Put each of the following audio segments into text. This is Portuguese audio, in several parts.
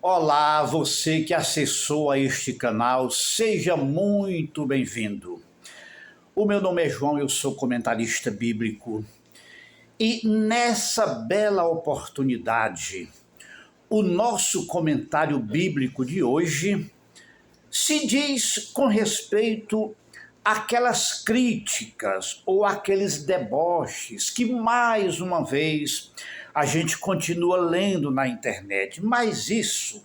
Olá, você que acessou a este canal, seja muito bem-vindo. O meu nome é João, eu sou comentarista bíblico e nessa bela oportunidade, o nosso comentário bíblico de hoje se diz com respeito àquelas críticas ou aqueles deboches que mais uma vez a gente continua lendo na internet, mas isso,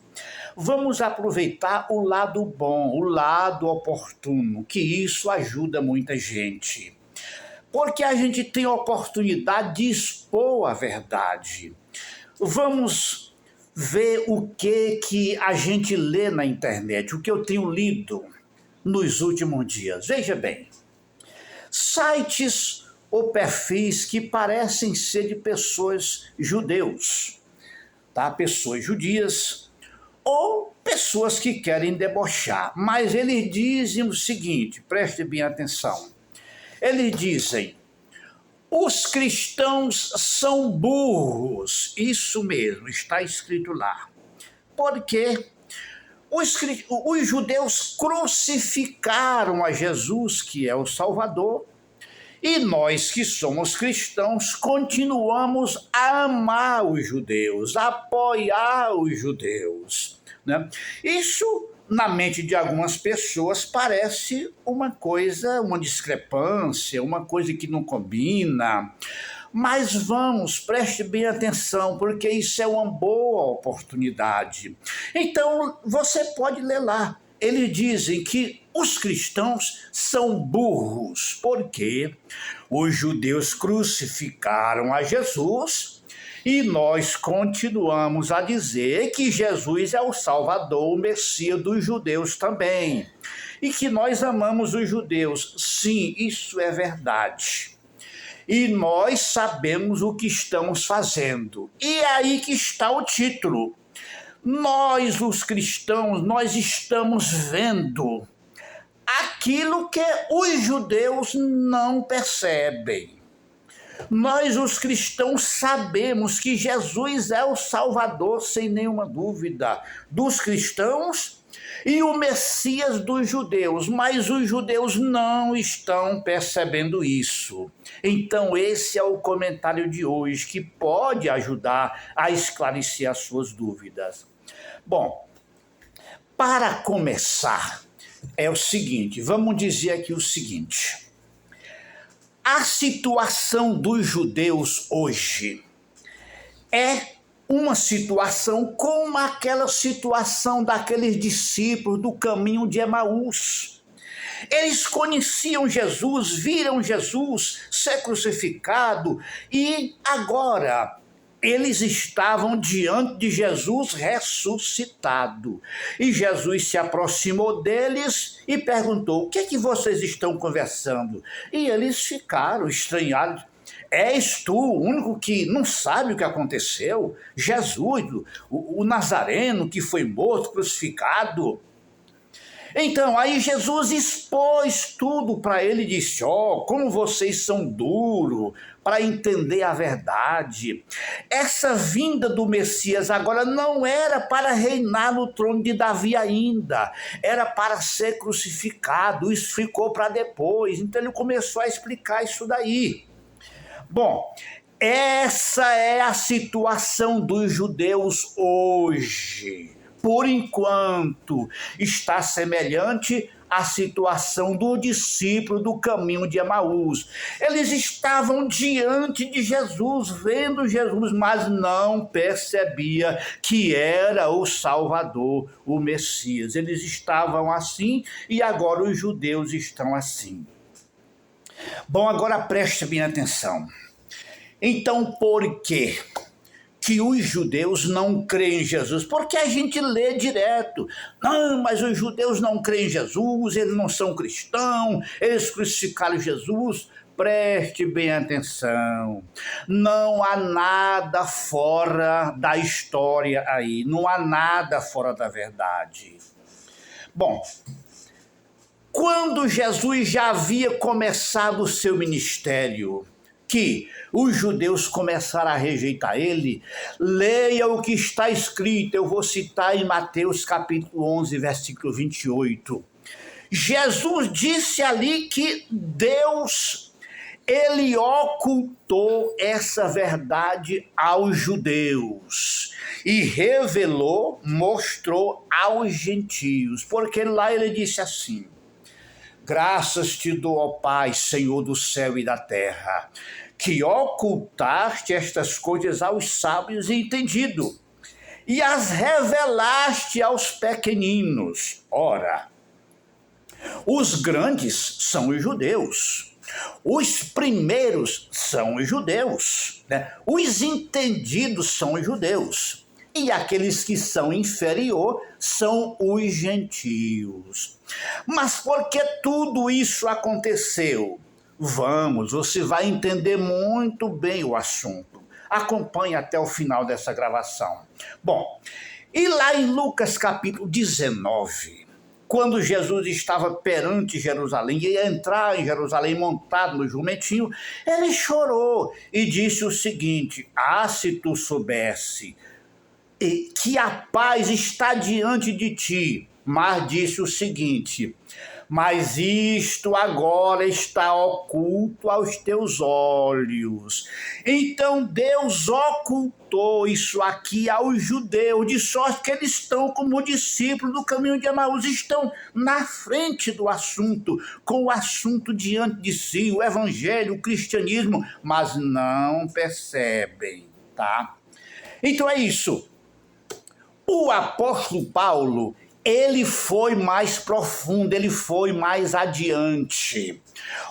vamos aproveitar o lado bom, o lado oportuno, que isso ajuda muita gente. Porque a gente tem a oportunidade de expor a verdade. Vamos ver o que a gente lê na internet, o que eu tenho lido nos últimos dias. Veja bem, sites ou perfis que parecem ser de pessoas judeus, tá? Pessoas judias ou pessoas que querem debochar. Mas eles dizem o seguinte, preste bem atenção. Eles dizem, os cristãos são burros. Isso mesmo, está escrito lá. Porque os judeus crucificaram a Jesus, que é o Salvador, e nós que somos cristãos continuamos a amar os judeus, a apoiar os judeus, né? Isso, na mente de algumas pessoas, parece uma coisa, uma discrepância, uma coisa que não combina. Mas vamos, preste bem atenção, porque isso é uma boa oportunidade. Então, você pode ler lá. Eles dizem que os cristãos são burros, porque os judeus crucificaram a Jesus e nós continuamos a dizer que Jesus é o Salvador, o Messias dos judeus também. E que nós amamos os judeus. Sim, isso é verdade. E nós sabemos o que estamos fazendo. E é aí que está o título. Nós, os cristãos, nós estamos vendo aquilo que os judeus não percebem. Nós, os cristãos, sabemos que Jesus é o Salvador, sem nenhuma dúvida, dos cristãos e o Messias dos judeus, mas os judeus não estão percebendo isso. Então, esse é o comentário de hoje, que pode ajudar a esclarecer as suas dúvidas. Bom, para começar, é o seguinte, vamos dizer aqui o seguinte. A situação dos judeus hoje é uma situação como aquela situação daqueles discípulos do caminho de Emaús. Eles conheciam Jesus, viram Jesus ser crucificado e agora eles estavam diante de Jesus ressuscitado. E Jesus se aproximou deles e perguntou, o que é que vocês estão conversando? E eles ficaram estranhados. És tu o único que não sabe o que aconteceu? Jesus, o Nazareno que foi morto, crucificado. Então, aí Jesus expôs tudo para ele e disse, como vocês são duros para entender a verdade. Essa vinda do Messias agora não era para reinar no trono de Davi ainda, era para ser crucificado, isso ficou para depois. Então ele começou a explicar isso daí. Bom, essa é a situação dos judeus hoje. Por enquanto, está semelhante à situação do discípulo do caminho de Emaús. Eles estavam diante de Jesus, vendo Jesus, mas não percebia que era o Salvador, o Messias. Eles estavam assim e agora os judeus estão assim. Bom, agora preste bem atenção. Então, por quê que os judeus não creem em Jesus? Porque a gente lê direto. Não, mas os judeus não creem em Jesus, eles não são cristãos, eles crucificaram Jesus. Preste bem atenção. Não há nada fora da história aí, não há nada fora da verdade. Bom, quando Jesus já havia começado o seu ministério, que os judeus começaram a rejeitar ele, leia o que está escrito. Eu vou citar em Mateus capítulo 11, versículo 28. Jesus disse ali que Deus, ele ocultou essa verdade aos judeus e revelou, mostrou aos gentios, porque lá ele disse assim: graças te dou, ó Pai, Senhor do céu e da terra, que ocultaste estas coisas aos sábios e entendidos, e as revelaste aos pequeninos. Ora, os grandes são os judeus, os primeiros são os judeus, né? Os entendidos são os judeus, e aqueles que são inferior são os gentios. Mas por que tudo isso aconteceu? Você vai entender muito bem o assunto. Acompanhe até o final dessa gravação. Bom, e lá em Lucas capítulo 19, quando Jesus estava perante Jerusalém, ia entrar em Jerusalém montado no jumentinho, ele chorou e disse o seguinte: se tu soubesse que a paz está diante de ti, mas disse o seguinte: mas isto agora está oculto aos teus olhos. Então Deus ocultou isso aqui aos judeus, de sorte que eles estão como discípulos do caminho de Emaús, estão na frente do assunto, com o assunto diante de si, o evangelho, o cristianismo, mas não percebem, tá? Então é isso. O apóstolo Paulo, ele foi mais profundo, ele foi mais adiante.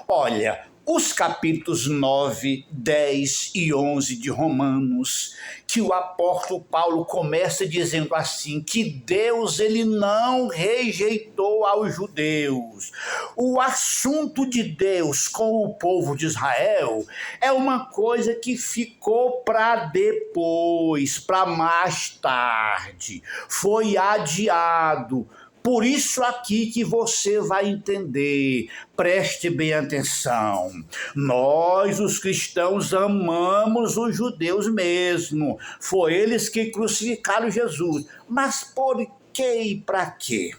Olha, os capítulos 9, 10 e 11 de Romanos, que o apóstolo Paulo começa dizendo assim, que Deus, ele não rejeitou aos judeus. O assunto de Deus com o povo de Israel é uma coisa que ficou para depois, para mais tarde. Foi adiado. Por isso aqui que você vai entender, preste bem atenção. Nós, os cristãos, amamos os judeus mesmo. Foi eles que crucificaram Jesus. Mas por que e para quê?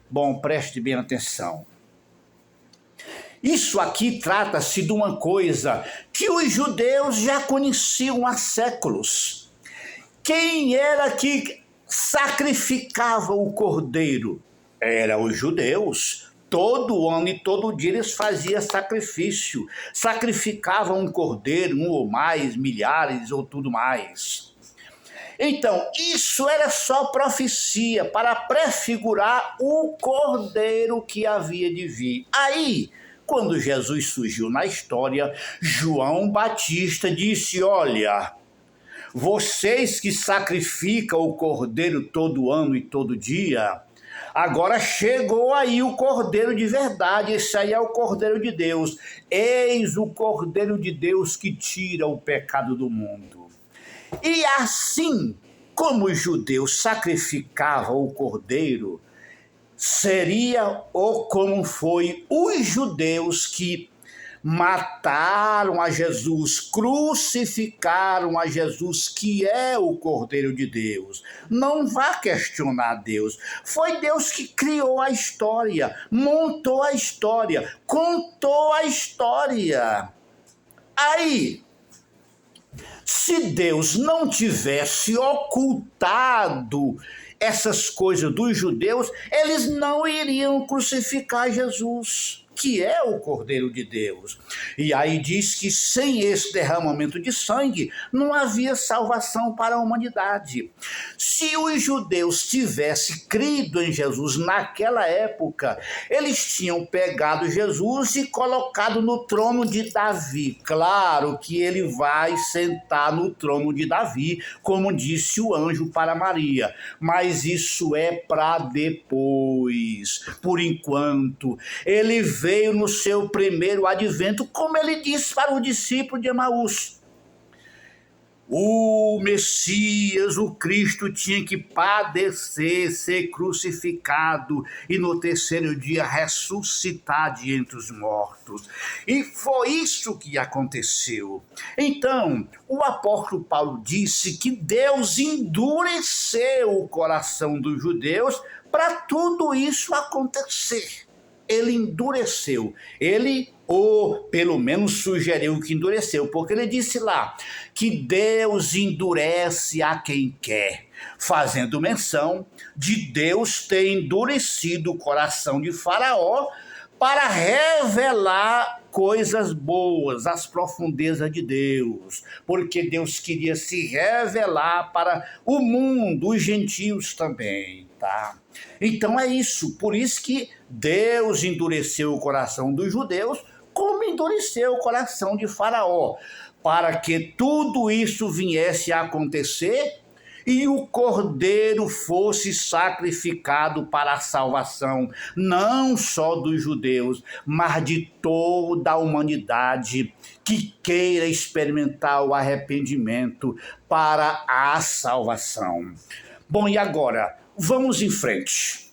Bom, preste bem atenção. Isso aqui trata-se de uma coisa que os judeus já conheciam há séculos. Quem era que sacrificava o cordeiro? Eram os judeus. Todo ano e todo dia eles faziam sacrifício. Sacrificavam um cordeiro, um ou mais, milhares ou tudo mais. Então, isso era só profecia para prefigurar o cordeiro que havia de vir. Aí, quando Jesus surgiu na história, João Batista disse: olha, vocês que sacrificam o cordeiro todo ano e todo dia, agora chegou aí o Cordeiro de verdade, esse aí é o Cordeiro de Deus. Eis o Cordeiro de Deus que tira o pecado do mundo. E assim como os judeus sacrificavam o Cordeiro, seria ou como foi os judeus que mataram a Jesus, crucificaram a Jesus, que é o Cordeiro de Deus. Não vá questionar Deus. Foi Deus que criou a história, montou a história, contou a história. Aí, se Deus não tivesse ocultado essas coisas dos judeus, eles não iriam crucificar Jesus, que é o Cordeiro de Deus. E aí diz que sem esse derramamento de sangue não havia salvação para a humanidade. Se os judeus tivessem crido em Jesus naquela época, eles tinham pegado Jesus e colocado no trono de Davi. Claro que ele vai sentar no trono de Davi, como disse o anjo para Maria, mas isso é para depois. Por enquanto, ele veio no seu primeiro advento, como ele disse para o discípulo de Emaús: o Messias, o Cristo, tinha que padecer, ser crucificado e no terceiro dia ressuscitar de entre os mortos. E foi isso que aconteceu. Então, o apóstolo Paulo disse que Deus endureceu o coração dos judeus para tudo isso acontecer. Ele endureceu, ou pelo menos sugeriu que endureceu, porque ele disse lá que Deus endurece a quem quer, fazendo menção de Deus ter endurecido o coração de Faraó para revelar coisas boas, as profundezas de Deus, porque Deus queria se revelar para o mundo, os gentios também, tá? Então é isso, por isso que Deus endureceu o coração dos judeus, como endureceu o coração de Faraó, para que tudo isso viesse a acontecer e o cordeiro fosse sacrificado para a salvação, não só dos judeus, mas de toda a humanidade que queira experimentar o arrependimento para a salvação. Bom, e agora, vamos em frente.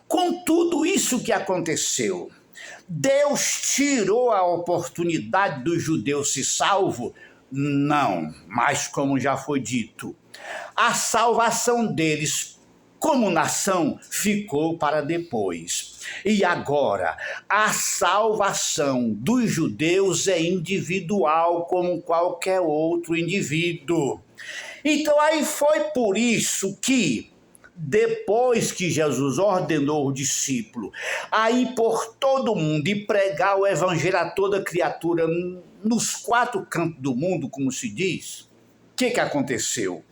Com tudo isso que aconteceu, Deus tirou a oportunidade dos judeus se salvo? Não, mas como já foi dito, a salvação deles como nação ficou para depois. E agora, a salvação dos judeus é individual como qualquer outro indivíduo. Então aí foi por isso que depois que Jesus ordenou o discípulo a ir por todo mundo e pregar o evangelho a toda criatura nos quatro cantos do mundo, como se diz, o que aconteceu?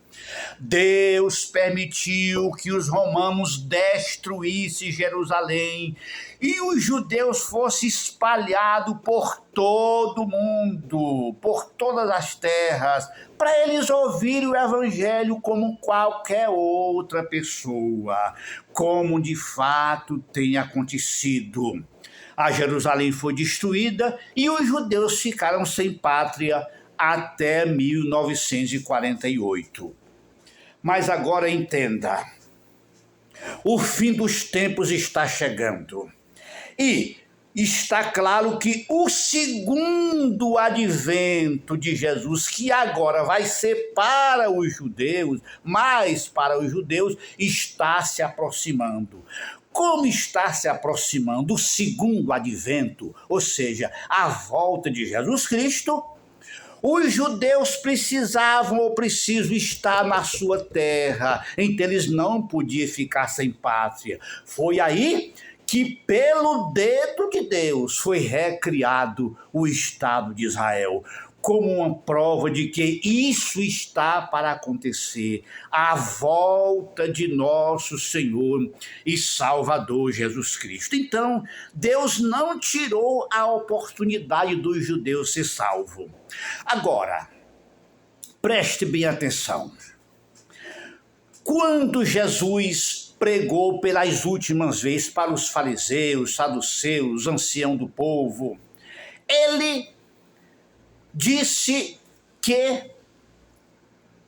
Deus permitiu que os romanos destruíssem Jerusalém e os judeus fossem espalhados por todo mundo, por todas as terras, para eles ouvirem o evangelho como qualquer outra pessoa, como de fato tem acontecido. A Jerusalém foi destruída e os judeus ficaram sem pátria até 1948. Mas agora entenda, o fim dos tempos está chegando e está claro que o segundo advento de Jesus, que agora vai ser para os judeus, mas para os judeus, está se aproximando. Como está se aproximando o segundo advento, ou seja, a volta de Jesus Cristo, os judeus precisavam ou precisam estar na sua terra, então eles não podiam ficar sem pátria. Foi aí que, pelo dedo de Deus, foi recriado o Estado de Israel, como uma prova de que isso está para acontecer, a volta de nosso Senhor e Salvador Jesus Cristo. Então, Deus não tirou a oportunidade dos judeus ser salvos. Agora, preste bem atenção. Quando Jesus pregou pelas últimas vezes para os fariseus, saduceus, anciãos do povo, ele disse que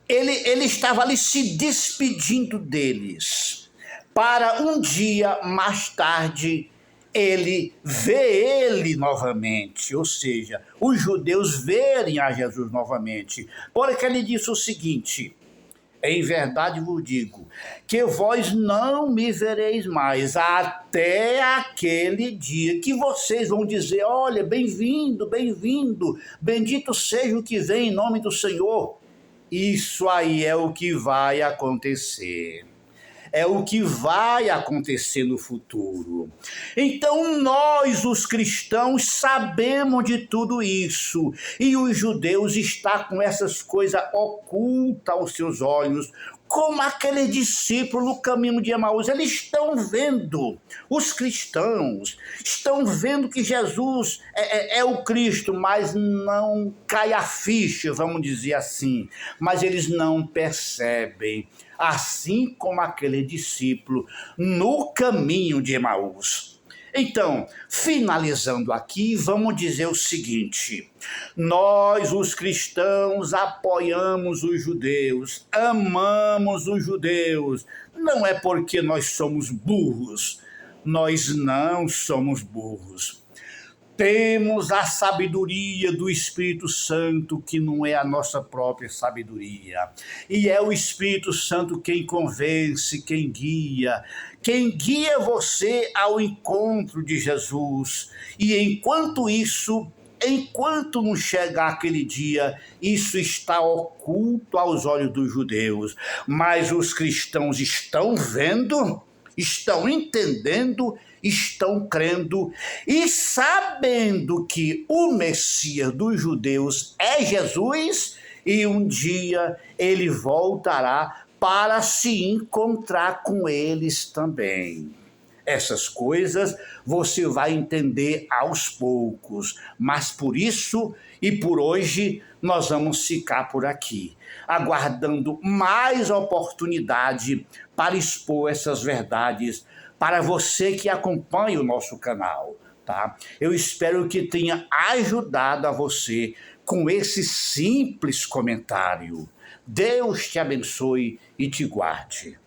ele estava ali se despedindo deles, para um dia mais tarde ele ver ele novamente, ou seja, os judeus verem a Jesus novamente. Porque ele disse o seguinte: em verdade vos digo, que vós não me vereis mais, até aquele dia que vocês vão dizer: olha, bem-vindo, bem-vindo, bendito seja o que vem em nome do Senhor. Isso aí é o que vai acontecer. É o que vai acontecer no futuro. Então nós, os cristãos, sabemos de tudo isso. E os judeus estão com essas coisas ocultas aos seus olhos, como aquele discípulo no caminho de Emaús. Eles estão vendo, os cristãos estão vendo que Jesus é o Cristo, mas não cai a ficha, vamos dizer assim. Mas eles não percebem. Assim como aquele discípulo no caminho de Emaús. Então, finalizando aqui, vamos dizer o seguinte: nós, os cristãos, apoiamos os judeus, amamos os judeus. Não é porque nós somos burros, nós não somos burros. Temos a sabedoria do Espírito Santo, que não é a nossa própria sabedoria. E é o Espírito Santo quem convence, quem guia você ao encontro de Jesus. E enquanto não chegar aquele dia, isso está oculto aos olhos dos judeus. Mas os cristãos estão vendo, estão entendendo, estão crendo e sabendo que o Messias dos judeus é Jesus e um dia ele voltará para se encontrar com eles também. Essas coisas você vai entender aos poucos, mas por isso e por hoje nós vamos ficar por aqui, aguardando mais oportunidade para expor essas verdades para você que acompanha o nosso canal, tá? Eu espero que tenha ajudado a você com esse simples comentário. Deus te abençoe e te guarde.